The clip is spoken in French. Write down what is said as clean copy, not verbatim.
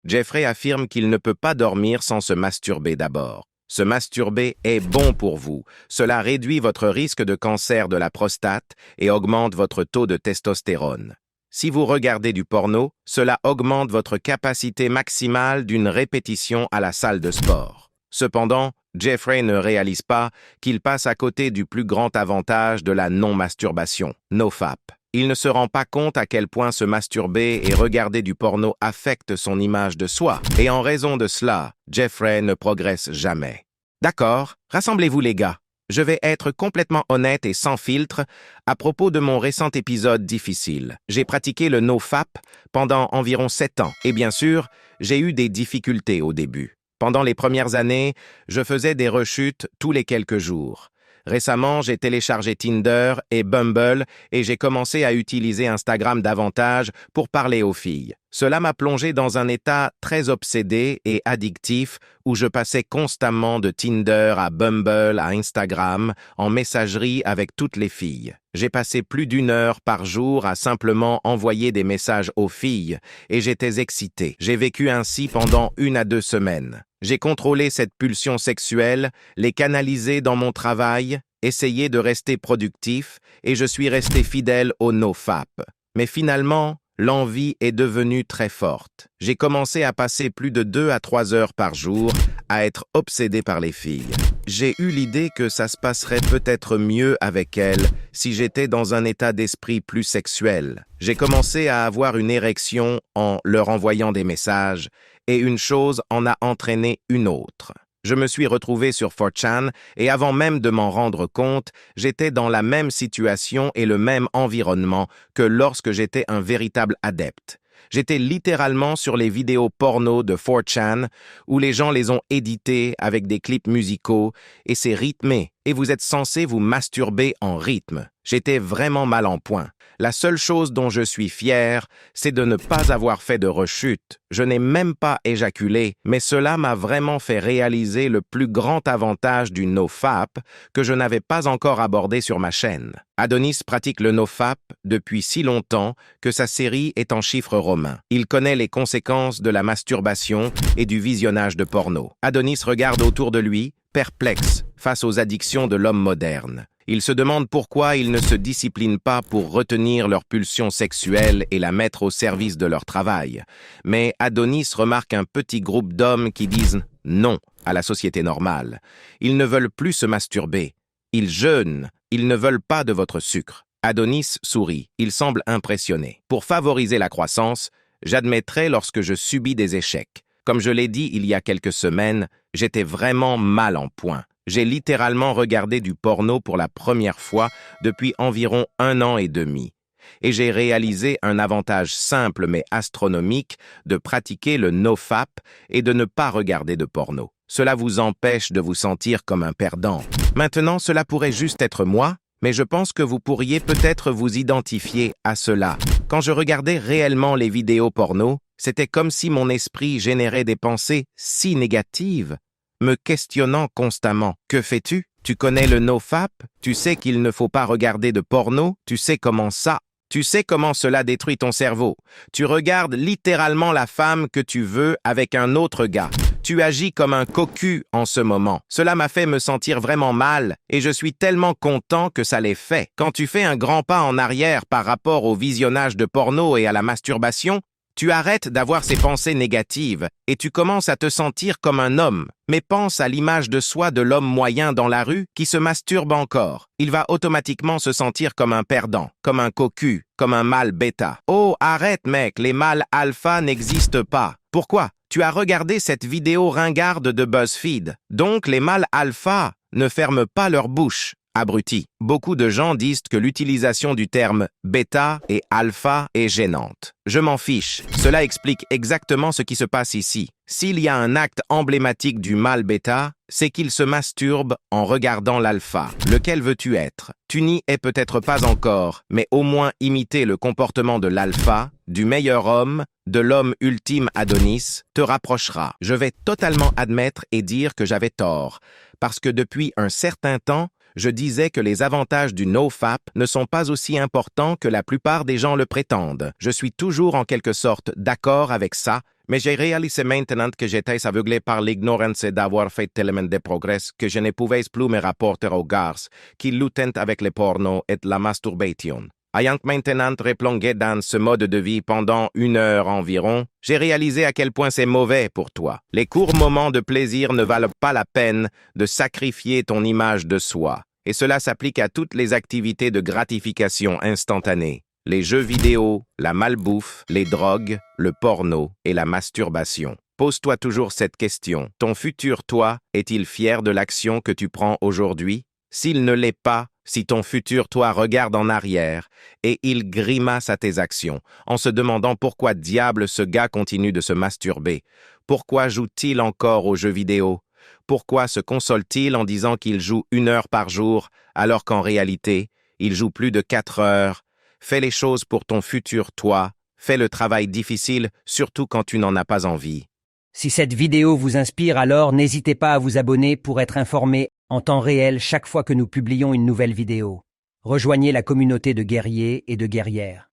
Jeffrey affirme qu'il ne peut pas dormir sans se masturber d'abord. Se masturber est bon pour vous. Cela réduit votre risque de cancer de la prostate et augmente votre taux de testostérone. Si vous regardez du porno, cela augmente votre capacité maximale d'une répétition à la salle de sport. Cependant, Jeffrey ne réalise pas qu'il passe à côté du plus grand avantage de la non-masturbation, NoFap. Il ne se rend pas compte à quel point se masturber et regarder du porno affecte son image de soi. Et en raison de cela, Jeffrey ne progresse jamais. D'accord, rassemblez-vous les gars. Je vais être complètement honnête et sans filtre à propos de mon récent épisode difficile. J'ai pratiqué le NoFap pendant environ 7 ans. Et bien sûr, j'ai eu des difficultés au début. Pendant les premières années, je faisais des rechutes tous les quelques jours. Récemment, j'ai téléchargé Tinder et Bumble et j'ai commencé à utiliser Instagram davantage pour parler aux filles. Cela m'a plongé dans un état très obsédé et addictif où je passais constamment de Tinder à Bumble à Instagram en messagerie avec toutes les filles. J'ai passé plus d'1 heure par jour à simplement envoyer des messages aux filles et j'étais excité. J'ai vécu ainsi pendant 1 à 2 semaines. J'ai contrôlé cette pulsion sexuelle, les canalisé dans mon travail, essayé de rester productif et je suis resté fidèle au NoFap. Mais finalement, l'envie est devenue très forte. J'ai commencé à passer plus de 2 à 3 heures par jour à être obsédé par les filles. J'ai eu l'idée que ça se passerait peut-être mieux avec elles si j'étais dans un état d'esprit plus sexuel. J'ai commencé à avoir une érection en leur envoyant des messages et une chose en a entraîné une autre. Je me suis retrouvé sur 4chan et avant même de m'en rendre compte, j'étais dans la même situation et le même environnement que lorsque j'étais un véritable adepte. J'étais littéralement sur les vidéos porno de 4chan où les gens les ont éditées avec des clips musicaux et c'est rythmé et vous êtes censé vous masturber en rythme. J'étais vraiment mal en point. La seule chose dont je suis fier, c'est de ne pas avoir fait de rechute. Je n'ai même pas éjaculé, mais cela m'a vraiment fait réaliser le plus grand avantage du NoFap que je n'avais pas encore abordé sur ma chaîne. Adonis pratique le NoFap depuis si longtemps que sa série est en chiffres romains. Il connaît les conséquences de la masturbation et du visionnage de porno. Adonis regarde autour de lui, perplexe face aux addictions de l'homme moderne. Il se demande pourquoi ils ne se disciplinent pas pour retenir leur pulsion sexuelle et la mettre au service de leur travail. Mais Adonis remarque un petit groupe d'hommes qui disent non à la société normale. Ils ne veulent plus se masturber. Ils jeûnent. Ils ne veulent pas de votre sucre. Adonis sourit. Il semble impressionné. Pour favoriser la croissance, j'admettrai lorsque je subis des échecs. Comme je l'ai dit il y a quelques semaines, j'étais vraiment mal en point. J'ai littéralement regardé du porno pour la première fois depuis environ 1 an et demi. Et j'ai réalisé un avantage simple mais astronomique de pratiquer le NoFap et de ne pas regarder de porno. Cela vous empêche de vous sentir comme un perdant. Maintenant, cela pourrait juste être moi, mais je pense que vous pourriez peut-être vous identifier à cela. Quand je regardais réellement les vidéos porno, c'était comme si mon esprit générait des pensées si négatives, me questionnant constamment. Que fais-tu? Tu connais le NoFap? Tu sais qu'il ne faut pas regarder de porno? Tu sais comment ça? Tu sais comment cela détruit ton cerveau? Tu regardes littéralement la femme que tu veux avec un autre gars. Tu agis comme un cocu en ce moment. Cela m'a fait me sentir vraiment mal et je suis tellement content que ça l'ait fait. Quand tu fais un grand pas en arrière par rapport au visionnage de porno et à la masturbation, tu arrêtes d'avoir ces pensées négatives et tu commences à te sentir comme un homme. Mais pense à l'image de soi de l'homme moyen dans la rue qui se masturbe encore. Il va automatiquement se sentir comme un perdant, comme un cocu, comme un mâle bêta. Oh, arrête mec, les mâles alpha n'existent pas. Pourquoi? Tu as regardé cette vidéo ringarde de BuzzFeed. Donc les mâles alpha ne ferment pas leur bouche. Abruti. Beaucoup de gens disent que l'utilisation du terme bêta et alpha est gênante. Je m'en fiche. Cela explique exactement ce qui se passe ici. S'il y a un acte emblématique du mâle bêta, c'est qu'il se masturbe en regardant l'alpha. Lequel veux-tu être? Tu n'y es peut-être pas encore, mais au moins imiter le comportement de l'alpha, du meilleur homme, de l'homme ultime Adonis, te rapprochera. Je vais totalement admettre et dire que j'avais tort, parce que depuis un certain temps, je disais que les avantages du NoFap ne sont pas aussi importants que la plupart des gens le prétendent. Je suis toujours en quelque sorte d'accord avec ça, Mais j'ai réalisé maintenant que j'étais aveuglé par l'ignorance d'avoir fait tellement de progrès que je ne pouvais plus me rapporter aux gars qui luttent avec le porno et la masturbation. Ayant maintenant replongé dans ce mode de vie pendant 1 heure environ, j'ai réalisé à quel point c'est mauvais pour toi. Les courts moments de plaisir ne valent pas la peine de sacrifier ton image de soi. Et cela s'applique à toutes les activités de gratification instantanée. Les jeux vidéo, la malbouffe, les drogues, le porno et la masturbation. Pose-toi toujours cette question. Ton futur toi est-il fier de l'action que tu prends aujourd'hui? S'il ne l'est pas, si ton futur toi regarde en arrière et il grimace à tes actions, en se demandant pourquoi diable ce gars continue de se masturber, pourquoi joue-t-il encore aux jeux vidéo, pourquoi se console-t-il en disant qu'il joue 1 heure par jour alors qu'en réalité, il joue plus de 4 heures. Fais les choses pour ton futur toi, fais le travail difficile surtout quand tu n'en as pas envie. Si cette vidéo vous inspire, alors n'hésitez pas à vous abonner pour être informé en temps réel chaque fois que nous publions une nouvelle vidéo. Rejoignez la communauté de guerriers et de guerrières.